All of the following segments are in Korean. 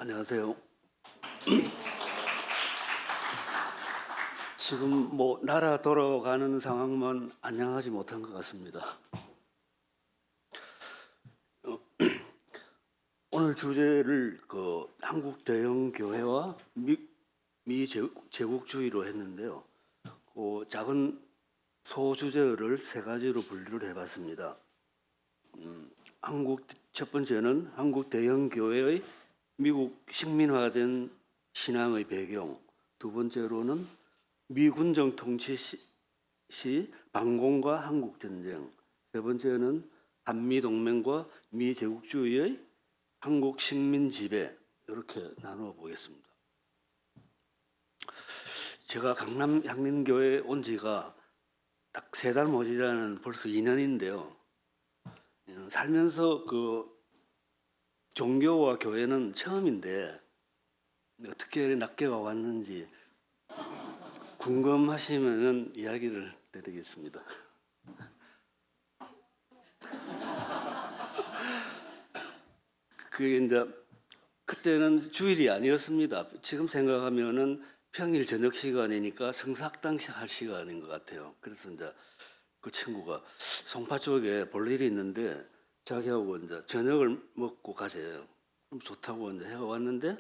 안녕하세요. 지금 나라 돌아가는 상황만 안녕하지 못한 것 같습니다. 오늘 주제를 한국 대형 교회와 미 제국주의로 했는데요. 작은 소주제를 세 가지로 분류를 해봤습니다. 첫 번째는 한국 대형 교회의 미국 식민화된 신앙의 배경, 두 번째로는 미군정 통치 시 반공과 한국 전쟁, 세 번째는 한미 동맹과 미 제국주의의 한국 식민 지배, 이렇게 나누어 보겠습니다. 제가 강남 향림교회에 온 지가 딱 3달 모자라는 벌써 2년인데요. 살면서 종교와 교회는 처음인데 어떻게 낱개가 왔는지 궁금하시면 이야기를 드리겠습니다. 그때는 주일이 아니었습니다. 지금 생각하면은 평일 저녁 시간이니까 성삭당 할 시간인 것 같아요. 그래서 그 친구가 송파 쪽에 볼 일이 있는데 자기하고 저녁을 먹고 가세요. 그럼 좋다고 해가 왔는데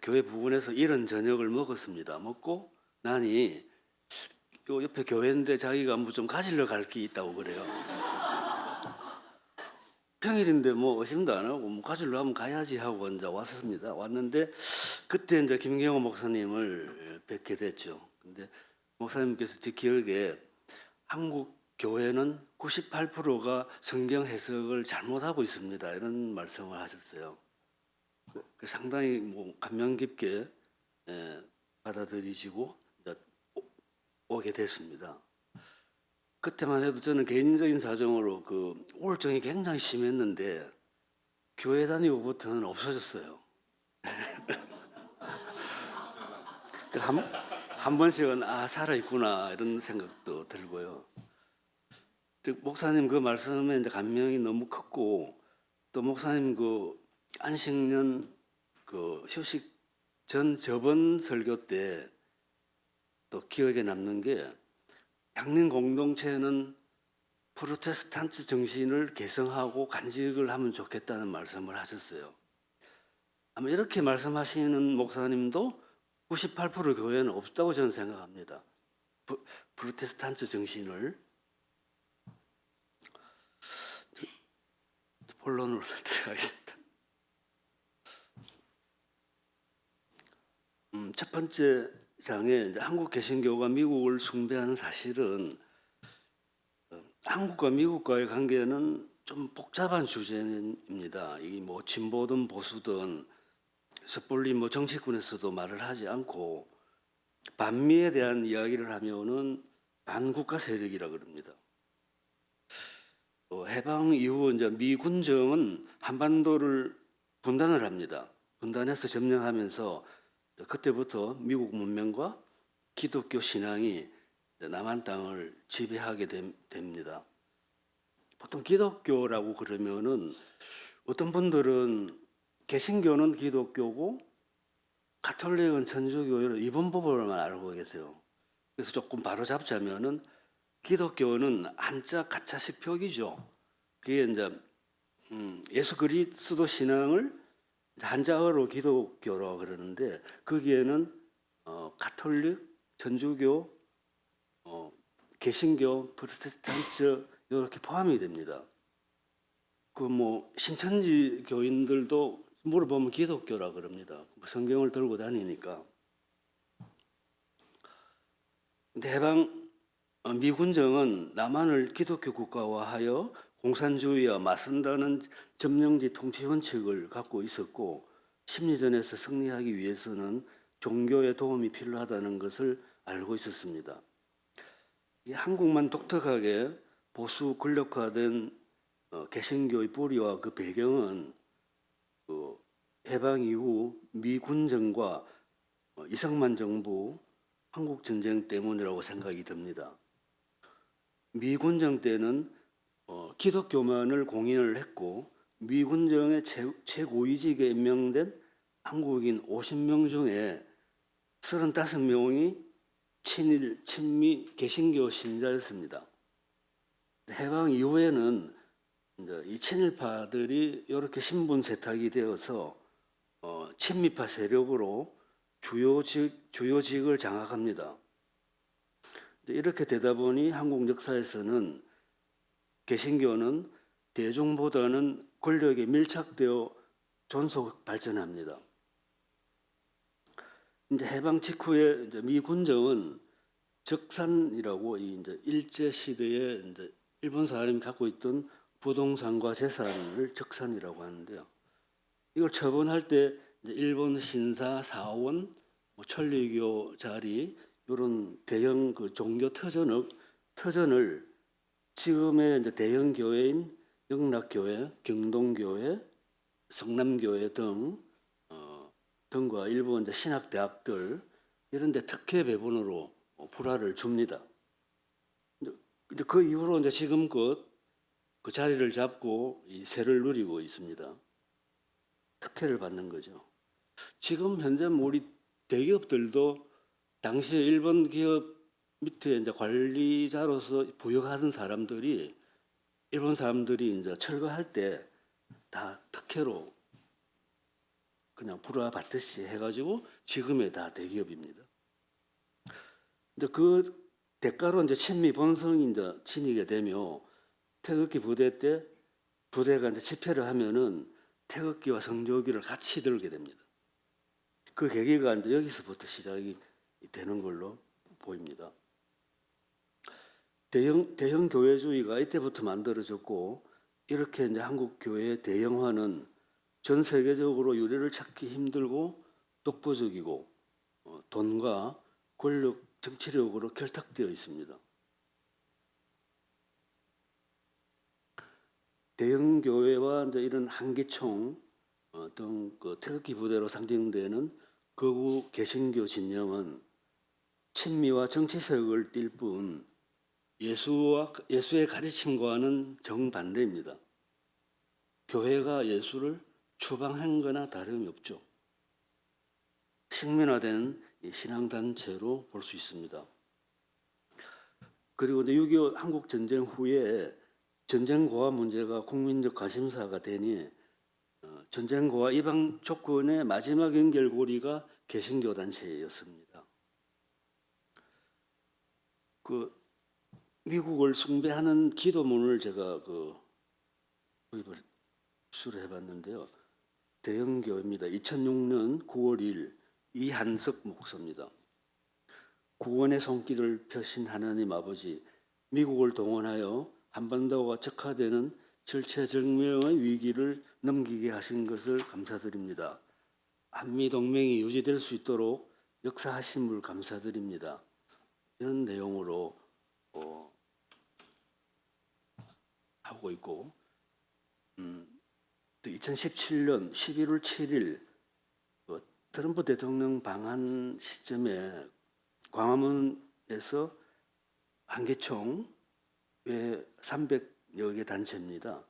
교회 부근에서 이런 저녁을 먹었습니다. 먹고 나니 요 옆에 교회인데 자기가 좀 가지러 갈 게 있다고 그래요. 평일인데 의심도 안 하고 가지러 하면 가야지 하고 왔습니다. 왔는데 그때 김경호 목사님을 뵙게 됐죠. 근데 목사님께서 제 기억에 한국 교회는 98%가 성경 해석을 잘못하고 있습니다. 이런 말씀을 하셨어요. 상당히 감명 깊게 받아들이시고 오게 됐습니다. 그때만 해도 저는 개인적인 사정으로 우울증이 굉장히 심했는데 교회 다니고부터는 없어졌어요. 한 번씩은 살아있구나 이런 생각도 들고요. 목사님 그 말씀에 감명이 너무 컸고 또 목사님 안식년 휴식 저번 설교 때 또 기억에 남는 게 향림 공동체는 프로테스탄트 정신을 개성하고 간직을 하면 좋겠다는 말씀을 하셨어요. 아마 이렇게 말씀하시는 목사님도 98% 교회는 없다고 저는 생각합니다. 프로테스탄트 정신을. 본론으로 들어가겠습니다. 첫 번째 장에 한국 개신교가 미국을 숭배하는 사실은 한국과 미국과의 관계는 좀 복잡한 주제입니다. 이 진보든 보수든 섣불리 정치권에서도 말을 하지 않고 반미에 대한 이야기를 하면은 반국가 세력이라 그럽니다. 해방 이후 미군정은 한반도를 분단을 합니다. 분단해서 점령하면서 그때부터 미국 문명과 기독교 신앙이 남한 땅을 지배하게 됩니다. 보통 기독교라고 그러면은 어떤 분들은 개신교는 기독교고 가톨릭은 천주교 이번 법으로만 알고 계세요. 그래서 조금 바로 잡자면은 기독교는 한자 가차식 표기죠. 그게 예수 그리스도 신앙을 한자어로 기독교라고 그러는데 거기에는 가톨릭, 천주교, 개신교, 프로테스탄트 이렇게 포함이 됩니다. 신천지 교인들도 물어보면 기독교라 그럽니다. 성경을 들고 다니니까. 근데 미군정은 남한을 기독교 국가화하여 공산주의와 맞선다는 점령지 통치 원칙을 갖고 있었고 심리전에서 승리하기 위해서는 종교의 도움이 필요하다는 것을 알고 있었습니다. 한국만 독특하게 보수 권력화된 개신교의 뿌리와 그 배경은 해방 이후 미군정과 이승만 정부 한국 전쟁 때문이라고 생각이 듭니다. 미군정 때는 기독교만을 공인을 했고 미 군정의 최고위직에 임명된 한국인 50명 중에 35명이 친일, 친미, 개신교 신자였습니다. 해방 이후에는 이제 이 친일파들이 이렇게 신분 세탁이 되어서 친미파 세력으로 주요직을 장악합니다. 이렇게 되다 보니 한국 역사에서는 개신교는 대중보다는 권력에 밀착되어 존속 발전합니다. 이제 해방 직후에 이제 미 군정은 적산이라고 이제 일제 시대에 이제 일본 사람이 갖고 있던 부동산과 재산을 적산이라고 하는데요. 이걸 처분할 때 이제 일본 신사 사원, 천리교 자리 이런 대형 그 종교 터전을 지금의 이제 대형 교회인 영락교회, 경동교회, 성남교회 등과 일부 이제 신학대학들 이런 데 특혜 배분으로 불화를 줍니다. 이제 그 이후로 이제 지금껏 그 자리를 잡고 이 세를 누리고 있습니다. 특혜를 받는 거죠. 지금 현재 우리 대기업들도 당시에 일본 기업 밑에 이제 관리자로서 부역하던 사람들이 일본 사람들이 이제 철거할 때 다 특혜로 그냥 불화 받듯이 해가지고 지금의 다 대기업입니다. 이제 그 대가로 이제 친미 본성이 이제 지니게 되며 태극기 부대 때 부대가 이제 집회를 하면은 태극기와 성조기를 같이 들게 됩니다. 그 계기가 이제 여기서부터 시작이 되는 걸로 보입니다. 대형 교회주의가 이때부터 만들어졌고 이렇게 이제 한국 교회의 대형화는 전 세계적으로 유례를 찾기 힘들고 독보적이고 돈과 권력, 정치력으로 결탁되어 있습니다. 대형 교회와 이제 이런 한기총 등 그 태극기 부대로 상징되는 거구 개신교 진영은 친미와 정치색을 띌 뿐 예수의 가르침과는 정반대입니다. 교회가 예수를 추방한 거나 다름이 없죠. 식민화된 신앙단체로 볼 수 있습니다. 그리고 6.25 한국전쟁 후에 전쟁고아 문제가 국민적 관심사가 되니 전쟁고아 이방 조건의 마지막 연결고리가 개신교 단체였습니다. 그 미국을 숭배하는 기도문을 제가 구입을 수료해봤는데요. 대형교회입니다. 2006년 9월 2일 이한석 목사입니다. 구원의 손길을 펴신 하나님 아버지, 미국을 동원하여 한반도가 적화되는 절체절명의 위기를 넘기게 하신 것을 감사드립니다. 한미동맹이 유지될 수 있도록 역사하심을 감사드립니다. 이런 내용으로 하고 있고 2017년 11월 7일 트럼프 대통령 방한 시점에 광화문에서 한계총 외 300여 개 단체입니다.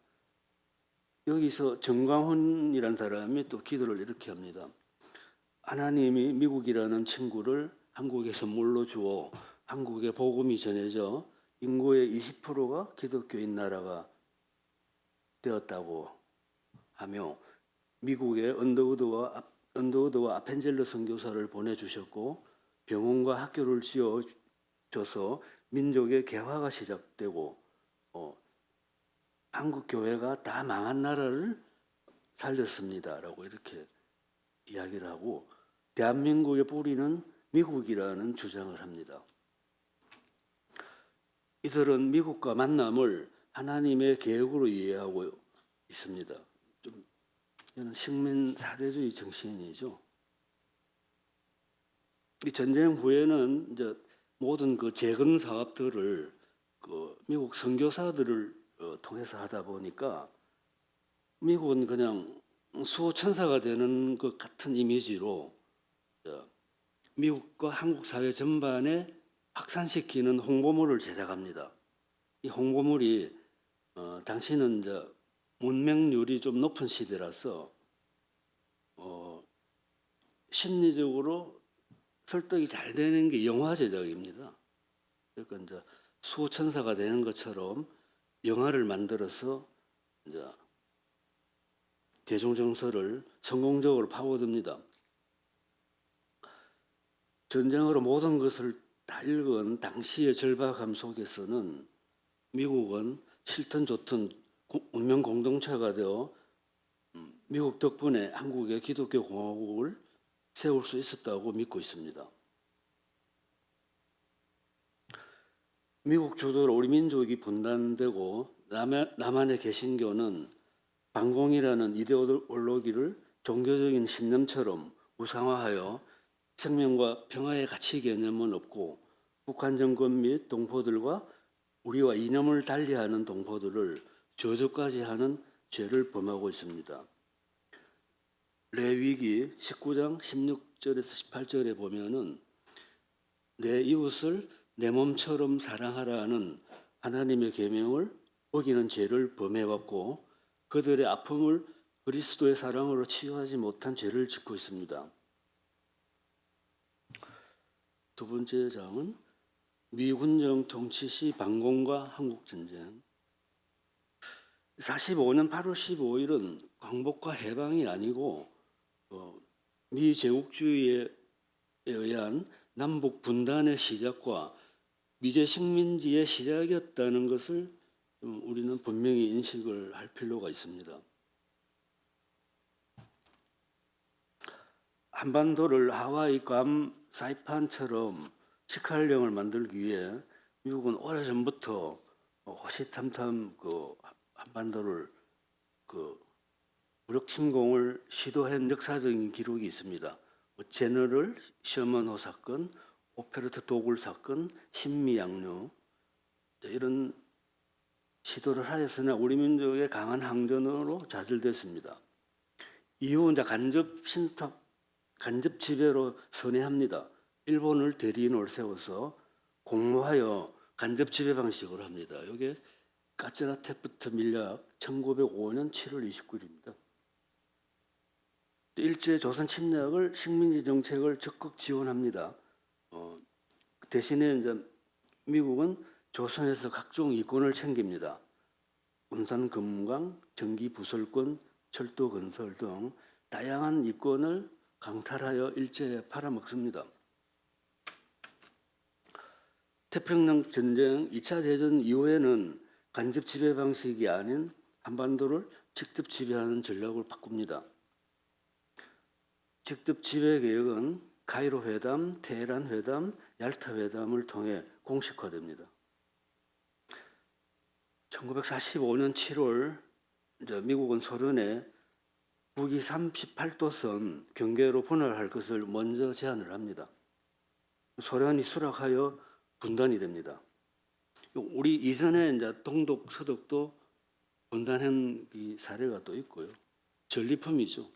여기서 정광훈이라는 사람이 또 기도를 이렇게 합니다. 하나님이 미국이라는 친구를 한국에 선물로 주어 한국에 복음이 전해져 인구의 20%가 기독교인 나라가 되었다고 하며 미국에 언더우드와 아펜젤러 선교사를 보내주셨고 병원과 학교를 지어줘서 민족의 개화가 시작되고 한국 교회가 다 망한 나라를 살렸습니다라고 이렇게 이야기를 하고 대한민국의 뿌리는 미국이라는 주장을 합니다. 이들은 미국과 만남을 하나님의 계획으로 이해하고 있습니다. 좀 이는 식민 사대주의 정신이죠. 이 전쟁 후에는 이제 모든 그 재건 사업들을 미국 선교사들을 통해서 하다 보니까 미국은 그냥 수호천사가 되는 것 같은 이미지로 미국과 한국 사회 전반에 확산시키는 홍보물을 제작합니다. 이 홍보물이 당신은 이제 문맹률이 좀 높은 시대라서 심리적으로 설득이 잘 되는 게 영화 제작입니다. 그러니까 이제 수호천사가 되는 것처럼 영화를 만들어서 이제 대중 정서를 성공적으로 파고듭니다. 전쟁으로 모든 것을 다 읽은 당시의 절박함 속에서는 미국은 싫든 좋든 운명 공동체가 되어 미국 덕분에 한국의 기독교 공화국을 세울 수 있었다고 믿고 있습니다. 미국 주도로 우리 민족이 분단되고 남한의 개신교는 반공이라는 이데올로기를 종교적인 신념처럼 우상화하여 생명과 평화의 가치 개념은 없고 북한 정권 및 동포들과 우리와 이념을 달리하는 동포들을 저주까지 하는 죄를 범하고 있습니다. 레위기 19장 16절에서 18절에 보면은 내 이웃을 내 몸처럼 사랑하라는 하나님의 계명을 어기는 죄를 범해왔고 그들의 아픔을 그리스도의 사랑으로 치유하지 못한 죄를 짓고 있습니다. 두 번째 장은 미군정 통치 시 반공과 한국전쟁. 45년 8월 15일은 광복과 해방이 아니고 미 제국주의에 의한 남북 분단의 시작과 미제 식민지의 시작이었다는 것을 우리는 분명히 인식을 할 필요가 있습니다. 한반도를 하와이, 괌, 사이판처럼 식칼령을 만들기 위해 미국은 오래전부터 호시탐탐 한반도를 무력 침공을 시도한 역사적인 기록이 있습니다. 제너럴 셔먼호 사건, 오페르트 도굴 사건, 신미양류 이런 시도를 하였으나 우리 민족의 강한 항전으로 좌절됐습니다. 이후 이제 간접 지배로 선회합니다. 일본을 대리인을 세워서 공모하여 간접 지배 방식으로 합니다. 이게 까츠라테프트 밀약 1905년 7월 29일입니다. 일제 조선 침략을 식민지 정책을 적극 지원합니다. 대신에 이제 미국은 조선에서 각종 이권을 챙깁니다. 운산 금강, 전기 부설권, 철도 건설 등 다양한 이권을 강탈하여 일제에 팔아먹습니다. 태평양 전쟁 2차 대전 이후에는 간접 지배 방식이 아닌 한반도를 직접 지배하는 전략을 바꿉니다. 직접 지배 계획은 카이로 회담, 테헤란 회담, 얄타 회담을 통해 공식화됩니다. 1945년 7월 미국은 소련에 북위 38도선 경계로 분할할 것을 먼저 제안을 합니다. 소련이 수락하여 분단이 됩니다. 우리 이전에 이제 동독, 서독도 분단한 이 사례가 또 있고요. 전리품이죠.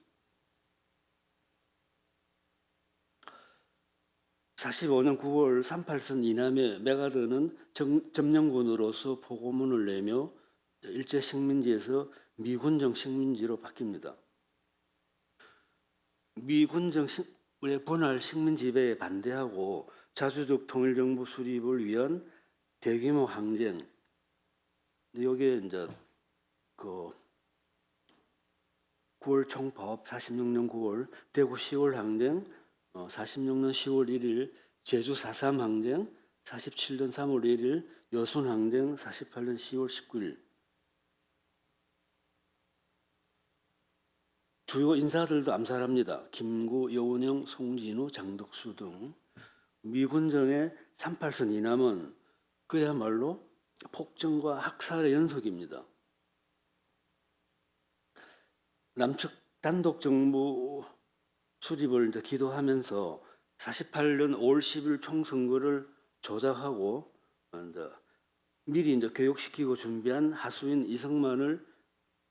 45년 9월 38선 이남의 메가더는 점령군으로서 포고문을 내며 일제 식민지에서 미군정 식민지로 바뀝니다. 미군정의 분할 식민 지배에 반대하고 자주적 통일정부 수립을 위한 대규모 항쟁. 여기에 이제 9월 총파업 46년 9월, 대구 10월 항쟁, 46년 10월 1일, 제주 4.3 항쟁, 47년 3월 1일, 여순 항쟁, 48년 10월 19일. 주요 인사들도 암살합니다. 김구, 여운형, 송진우, 장덕수 등. 미군정의 38선 이남은 그야말로 폭정과 학살의 연속입니다. 남측 단독 정부 수립을 이제 기도하면서 48년 5월 10일 총선거를 조작하고 미리 이제 교육시키고 준비한 하수인 이승만을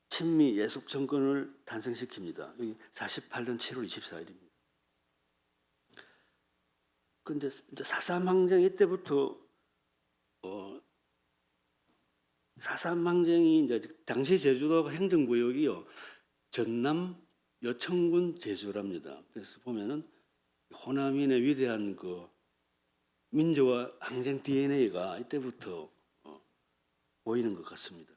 친미 예속 정권을 탄생시킵니다. 여기 48년 7월 24일입니다. 근데 이제 4.3 항쟁 이때부터 4.3 항쟁이 이제 당시 제주도가 행정구역이요. 전남 여천군 제주랍니다. 그래서 보면은 호남인의 위대한 그 민주화 항쟁 DNA가 이때부터 보이는 것 같습니다.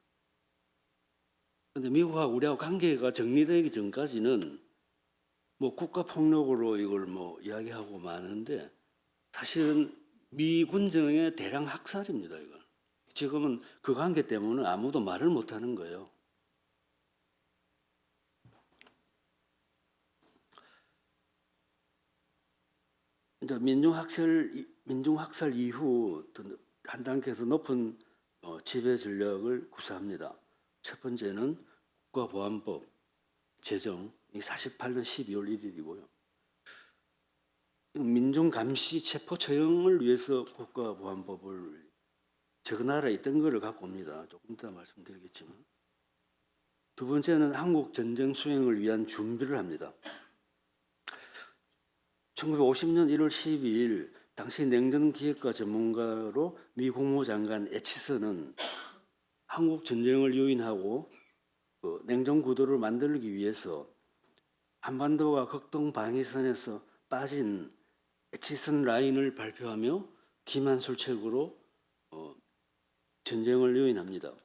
그런데 미국하고 우리하고 관계가 정리되기 전까지는 뭐 국가 폭력으로 이걸 뭐 이야기하고 마는데 사실은 미 군정의 대량 학살입니다. 이건 지금은 그 관계 때문에 아무도 말을 못하는 거예요. 이제 민중학살 이후 한 단계에서 높은 지배 전략을 구사합니다. 첫 번째는 국가보안법 제정, 이 48년 12월 1일이고요. 민중감시 체포 처형을 위해서 국가보안법을 적나라에 있던 거를 갖고 옵니다. 조금 이따 말씀드리겠지만. 두 번째는 한국 전쟁 수행을 위한 준비를 합니다. 1950년 1월 12일 당시 냉전기획과 전문가로 미 국무장관 에치슨은 한국 전쟁을 요인하고 그 냉전 구도를 만들기 위해서 한반도와 극동 방위선에서 빠진 에치슨 라인을 발표하며 기만술책으로 전쟁을 요인합니다.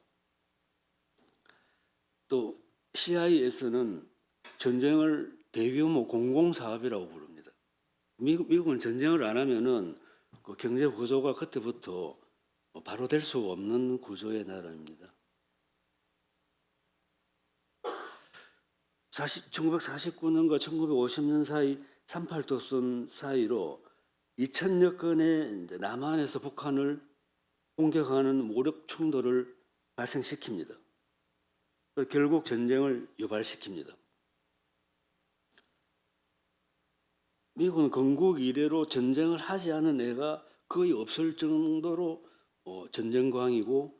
또 CIA에서는 전쟁을 대규모 공공사업이라고 부릅니다. 미국은 전쟁을 안 하면은 그 경제 구조가 그때부터 바로 될 수 없는 구조의 나라입니다. 1949년과 1950년 사이 38도선 사이로 2,000여 건의 남한에서 북한을 공격하는 무력 충돌을 발생시킵니다. 결국 전쟁을 유발시킵니다. 미국은 건국 이래로 전쟁을 하지 않은 애가 거의 없을 정도로 전쟁광이고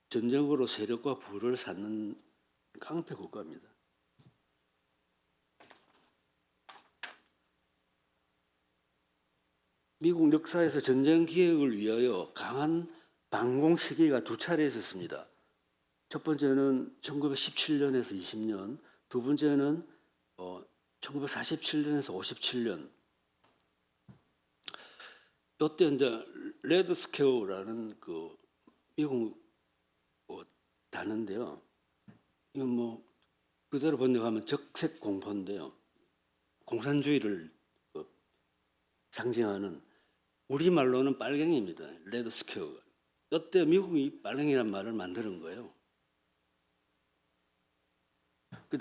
전쟁으로 세력과 부를 쌓는 깡패 국가입니다. 미국 역사에서 전쟁 기획을 위하여 강한 반공 시기가 두 차례 있었습니다. 첫 번째는 1917년에서 20년, 두 번째는 1947년에서 57년. 이때 이제 레드 스퀘어라는 그 미국 단어인데요. 이건 뭐 그대로 번역하면 적색 공포인데요. 공산주의를 상징하는 우리말로는 빨갱이입니다. 레드 스퀘어가. 이때 미국이 빨갱이라는 말을 만드는 거예요.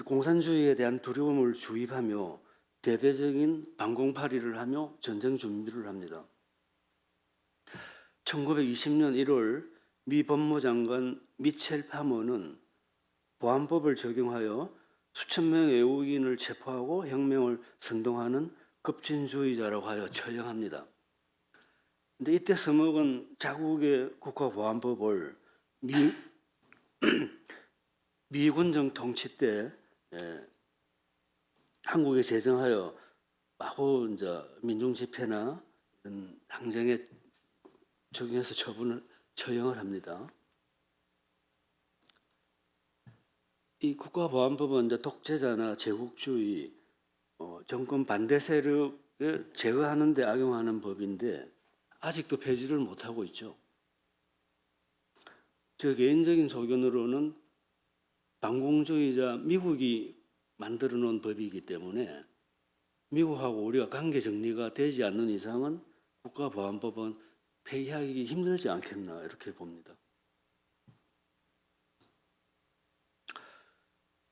공산주의에 대한 두려움을 주입하며 대대적인 반공팔이를 하며 전쟁 준비를 합니다. 1920년 1월 미 법무장관 미첼 파머는 보안법을 적용하여 수천 명의 외국인을 체포하고 혁명을 선동하는 급진주의자라고 하여 처형합니다. 근데 이때 서먹은 자국의 국가보안법을 미군정 통치 때 한국에 제정하여 마구 이제 민중 집회나 이런 항쟁에 적용해서 처형을 합니다. 이 국가보안법은 이제 독재자나 제국주의 정권 반대 세력을 제거하는 데 악용하는 법인데 아직도 폐지를 못하고 있죠. 저 개인적인 소견으로는 반공주의자 미국이 만들어 놓은 법이기 때문에 미국하고 우리가 관계 정리가 되지 않는 이상은 국가보안법은 폐기하기 힘들지 않겠나 이렇게 봅니다.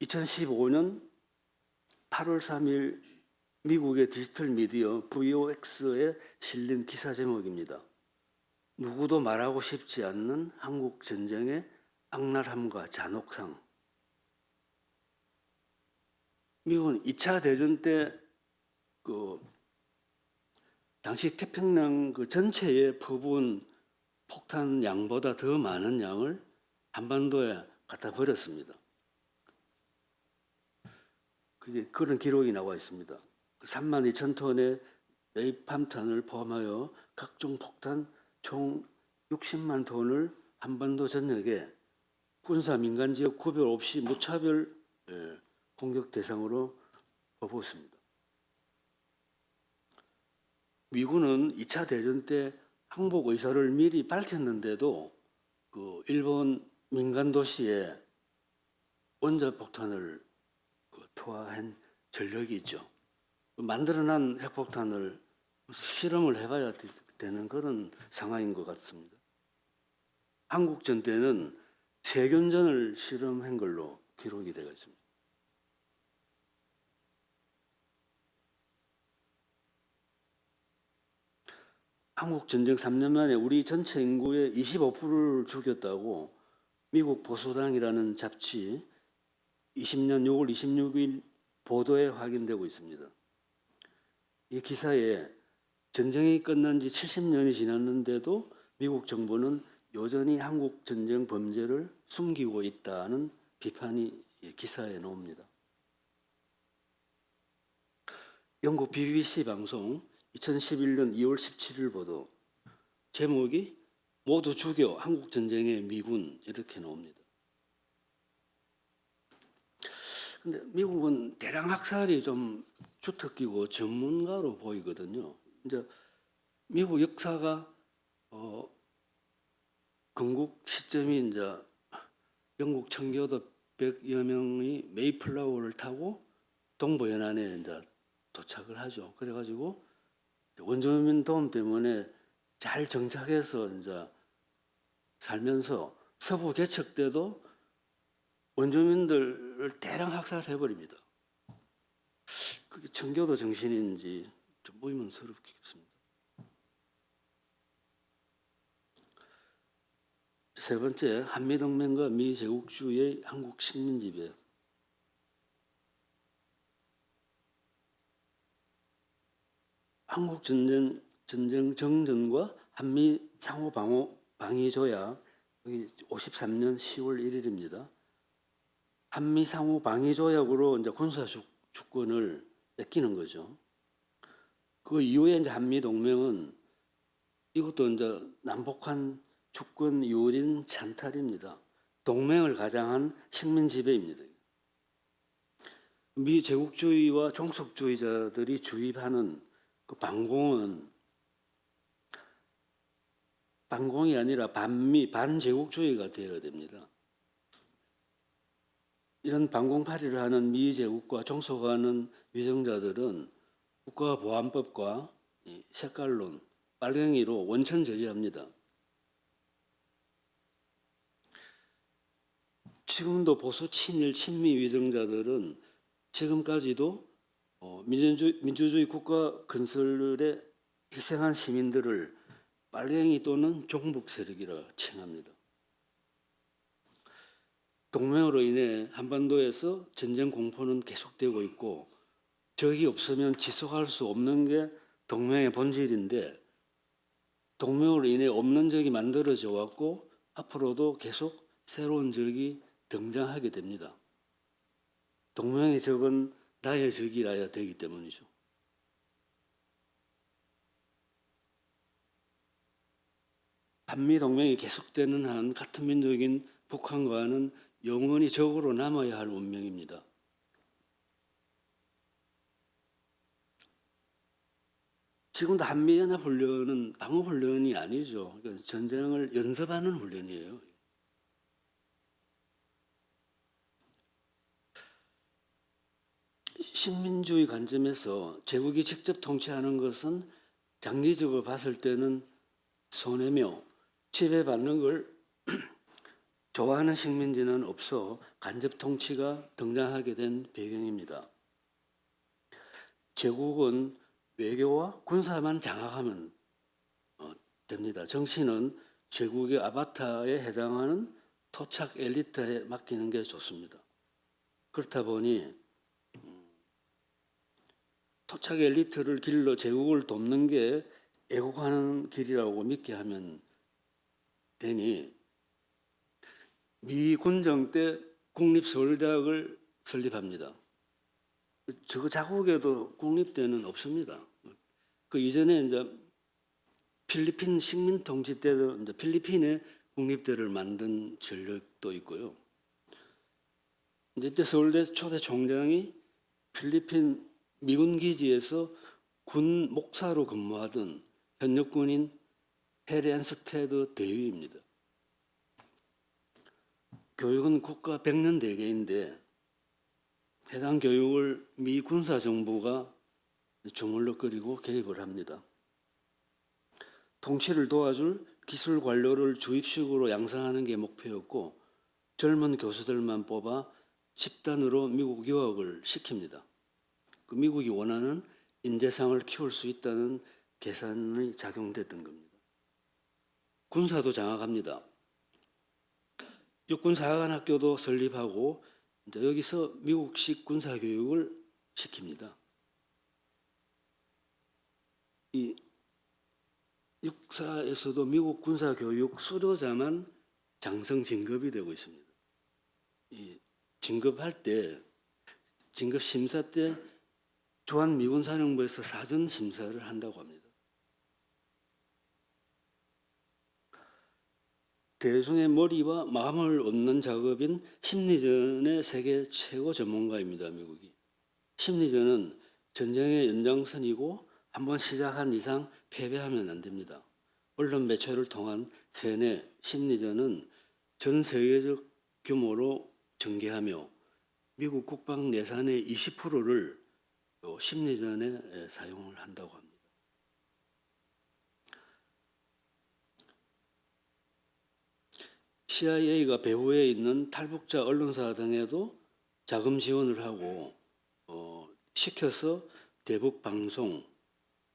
2015년 8월 3일 미국의 디지털 미디어 VOX에 실린 기사 제목입니다. 누구도 말하고 싶지 않는 한국 전쟁의 악랄함과 잔혹상. 미국은 2차 대전 때 당시 태평양 전체에 퍼부은 폭탄 양보다 더 많은 양을 한반도에 갖다 버렸습니다. 그런 기록이 나와 있습니다. 32,000톤의 네이팜탄을 포함하여 각종 폭탄 총 60만 톤을 한반도 전역에 군사 민간 지역 구별 없이 무차별 공격 대상으로 뽑았습니다. 미군은 2차 대전 때 항복 의사를 미리 밝혔는데도 그 일본 민간 도시에 원자폭탄을 투하한 전력이 있죠. 만들어난 핵폭탄을 실험을 해봐야 되는 그런 상황인 것 같습니다. 한국전 때는 세균전을 실험한 걸로 기록이 되어 있습니다. 한국전쟁 3년 만에 우리 전체 인구의 25%를 죽였다고 미국 보수당이라는 잡지 20년 6월 26일 보도에 확인되고 있습니다. 이 기사에 전쟁이 끝난 지 70년이 지났는데도 미국 정부는 여전히 한국 전쟁 범죄를 숨기고 있다는 비판이 기사에 나옵니다. 영국 BBC 방송 2011년 2월 17일 보도 제목이 모두 죽여 한국 전쟁의 미군 이렇게 나옵니다. 근데 미국은 대량 학살이 좀 주특기고 전문가로 보이거든요. 이제 미국 역사가 건국 시점이 이제 영국 청교도 100여 명이 메이플라워를 타고 동부 연안에 이제 도착을 하죠. 그래가지고 원주민 도움 때문에 잘 정착해서 이제 살면서 서부 개척 때도 원주민들을 대량 학살해 버립니다. 그게 청교도 정신인지 좀 의문스럽겠습니다. 세 번째, 한미동맹과 미제국주의의 한국 식민지배. 한국전쟁 정전과 한미 상호 방위 조약, 여기 53년 10월 1일입니다. 한미 상호 방위 조약으로 이제 군사 주권을 뺏기는 거죠. 그 이후에 이제 한미 동맹은 이것도 이제 남북한 주권 유린 찬탈입니다. 동맹을 가장한 식민 지배입니다. 미 제국주의와 종속주의자들이 주입하는 그 반공은 반공이 아니라 반미 반제국주의가 되어야 됩니다. 이런 반공팔이를 하는 미 제국과 종속하는 위정자들은 국가보안법과 색깔론, 빨갱이로 원천 제재합니다. 지금도 보수 친일 친미 위정자들은 지금까지도 민주주의 국가 건설에 희생한 시민들을 빨갱이 또는 종북 세력이라 칭합니다. 동맹으로 인해 한반도에서 전쟁 공포는 계속되고 있고 적이 없으면 지속할 수 없는 게 동맹의 본질인데 동맹으로 인해 없는 적이 만들어져 왔고 앞으로도 계속 새로운 적이 등장하게 됩니다. 동맹의 적은 나의 적이라야 되기 때문이죠. 한미 동맹이 계속되는 한 같은 민족인 북한과는 영원히 적으로 남아야 할 운명입니다. 지금도 한미연합훈련은 방어훈련이 아니죠. 그러니까 전쟁을 연습하는 훈련이에요. 식민주의 관점에서 제국이 직접 통치하는 것은 장기적으로 봤을 때는 손해며 지배받는 걸 좋아하는 식민지는 없어 간접 통치가 등장하게 된 배경입니다. 제국은 외교와 군사만 장악하면 됩니다. 정치는 제국의 아바타에 해당하는 토착 엘리트에 맡기는 게 좋습니다. 그렇다 보니 토착 엘리트를 길러 제국을 돕는 게 애국하는 길이라고 믿게 하면 되니 미 군정 때 국립서울대학을 설립합니다. 저 자국에도 국립대는 없습니다. 그 이전에 이제 필리핀 식민 통치 때도 이제 필리핀에 국립대를 만든 전력도 또 있고요. 이때 서울대 초대 총장이 필리핀 미군 기지에서 군 목사로 근무하던 현역 군인 헤렌스테드 대위입니다. 교육은 국가 100년 대계인데 해당 교육을 미 군사정부가 주물럭거리고 개입을 합니다. 통치를 도와줄 기술 관료를 주입식으로 양성하는 게 목표였고 젊은 교수들만 뽑아 집단으로 미국 유학을 시킵니다. 그 미국이 원하는 인재상을 키울 수 있다는 계산이 작용됐던 겁니다. 군사도 장악합니다. 육군사관학교도 설립하고 이제 여기서 미국식 군사교육을 시킵니다. 이 육사에서도 미국 군사교육 수료자만 장성 진급이 되고 있습니다. 이 진급할 때, 진급 심사 때 주한미군사령부에서 사전 심사를 한다고 합니다. 대중의 머리와 마음을 얻는 작업인 심리전의 세계 최고 전문가입니다. 미국이. 심리전은 전쟁의 연장선이고 한번 시작한 이상 패배하면 안 됩니다. 언론 매체를 통한 세뇌, 심리전은 전 세계적 규모로 전개하며 미국 국방 예산의 20%를 심리전에 사용을 한다고 합니다. CIA가 배후에 있는 탈북자 언론사 등에도 자금 지원을 하고 시켜서 대북 방송,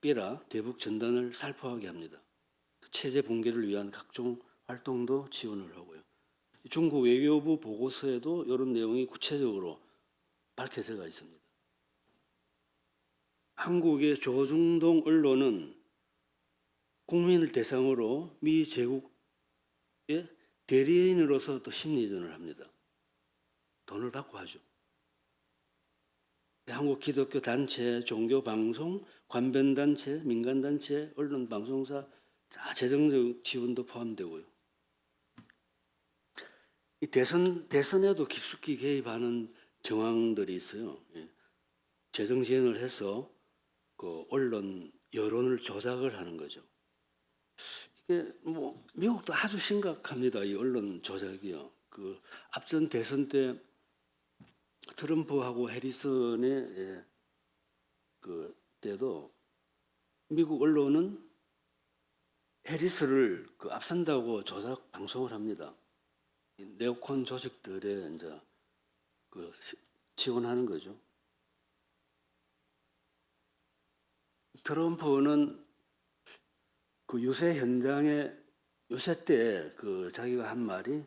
삐라, 대북 전단을 살포하게 합니다. 체제 붕괴를 위한 각종 활동도 지원을 하고요. 중국 외교부 보고서에도 이런 내용이 구체적으로 밝혀져 있습니다. 한국의 조중동 언론은 국민을 대상으로 미 제국의 대리인으로서 또 심리전을 합니다. 돈을 받고 하죠. 한국 기독교 단체, 종교 방송, 관변 단체, 민간 단체, 언론 방송사 다 재정적 지원도 포함되고요. 이 대선에도 깊숙이 개입하는 정황들이 있어요. 재정 지원을 해서 그 언론 여론을 조작을 하는 거죠. 이게 뭐 미국도 아주 심각합니다. 이 언론 조작이요. 그 앞선 대선 때 트럼프하고 해리슨의 그 때도 미국 언론은 해리스를 그 앞선다고 조작 방송을 합니다. 네오콘 조직들에 이제 그 지원하는 거죠. 트럼프는 그 유세 현장에 유세 때 그 자기가 한 말이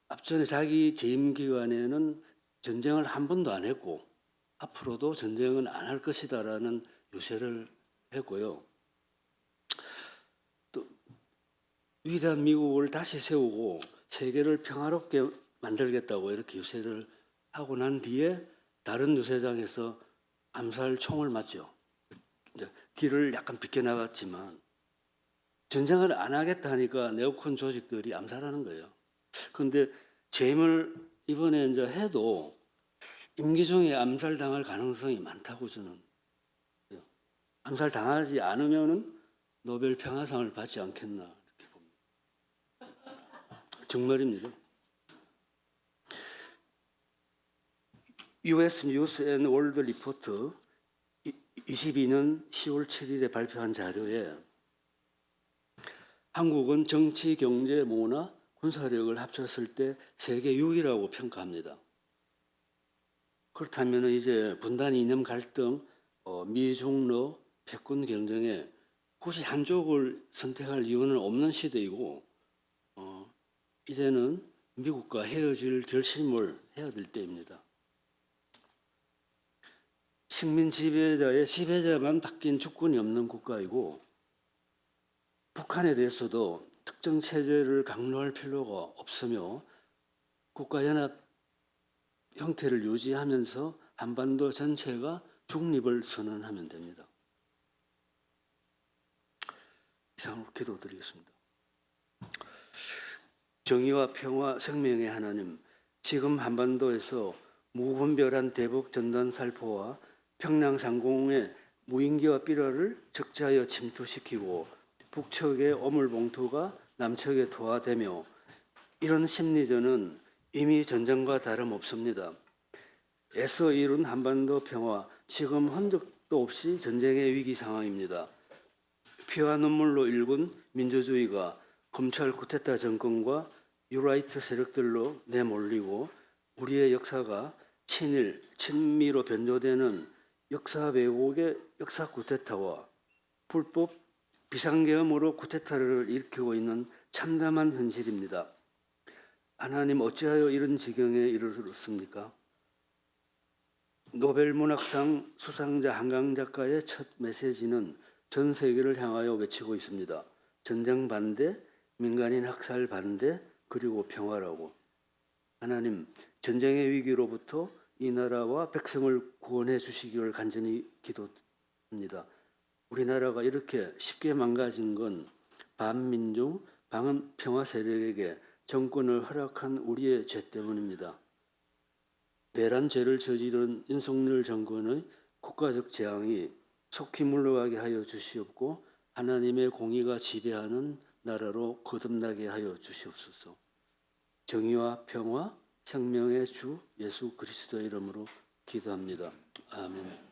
앞전에 자기 재임 기간에는 전쟁을 한 번도 안 했고 앞으로도 전쟁은 안 할 것이다라는 유세를 했고요. 또 위대한 미국을 다시 세우고 세계를 평화롭게 만들겠다고 이렇게 유세를 하고 난 뒤에 다른 유세장에서 암살 총을 맞죠. 이제 길을 약간 비껴나갔지만 전쟁을 안 하겠다니까 네오콘 조직들이 암살하는 거예요. 그런데 재임을 이번에 이제 해도 임기 중에 암살당할 가능성이 많다고 저는 암살당하지 않으면은 노벨 평화상을 받지 않겠나 이렇게 봅니다. 정말입니다. US 뉴스 앤 월드 리포트 22년 10월 7일에 발표한 자료에 한국은 정치, 경제, 문화, 군사력을 합쳤을 때 세계 6위라고 평가합니다. 그렇다면 이제 분단 이념 갈등, 미중러, 패권 경쟁에 굳이 한쪽을 선택할 이유는 없는 시대이고 이제는 미국과 헤어질 결심을 해야 될 때입니다. 식민 지배자의 지배자만 바뀐 주권이 없는 국가이고 북한에 대해서도 특정 체제를 강로할 필요가 없으며 국가연합 형태를 유지하면서 한반도 전체가 중립을 선언하면 됩니다. 이상으로 기도드리겠습니다. 정의와 평화 생명의 하나님, 지금 한반도에서 무분별한 대북 전단 살포와 평양 상공의 무인기와 삐라를 적재하여 침투시키고 북측의 오물봉투가 남측에 투하되며 이런 심리전은 이미 전쟁과 다름없습니다. 애써 이룬 한반도 평화, 지금 흔적도 없이 전쟁의 위기 상황입니다. 피와 눈물로 일군 민주주의가 검찰 쿠데타 정권과 유라이트 세력들로 내몰리고 우리의 역사가 친일, 친미로 변조되는 역사 왜곡의 역사 쿠데타와 불법 비상계엄으로 쿠데타를 일으키고 있는 참담한 현실입니다. 하나님 어찌하여 이런 지경에 이르렀습니까? 노벨문학상 수상자 한강 작가의 첫 메시지는 전 세계를 향하여 외치고 있습니다. 전쟁 반대, 민간인 학살 반대, 그리고 평화라고. 하나님, 전쟁의 위기로부터 이 나라와 백성을 구원해 주시기를 간절히 기도합니다. 우리나라가 이렇게 쉽게 망가진 건 반민중, 반평화 세력에게 정권을 허락한 우리의 죄 때문입니다. 내란 죄를 저지른 윤석열 정권의 국가적 재앙이 속히 물러가게 하여 주시옵고 하나님의 공의가 지배하는 나라로 거듭나게 하여 주시옵소서. 정의와 평화, 생명의 주 예수 그리스도의 이름으로 기도합니다. 아멘.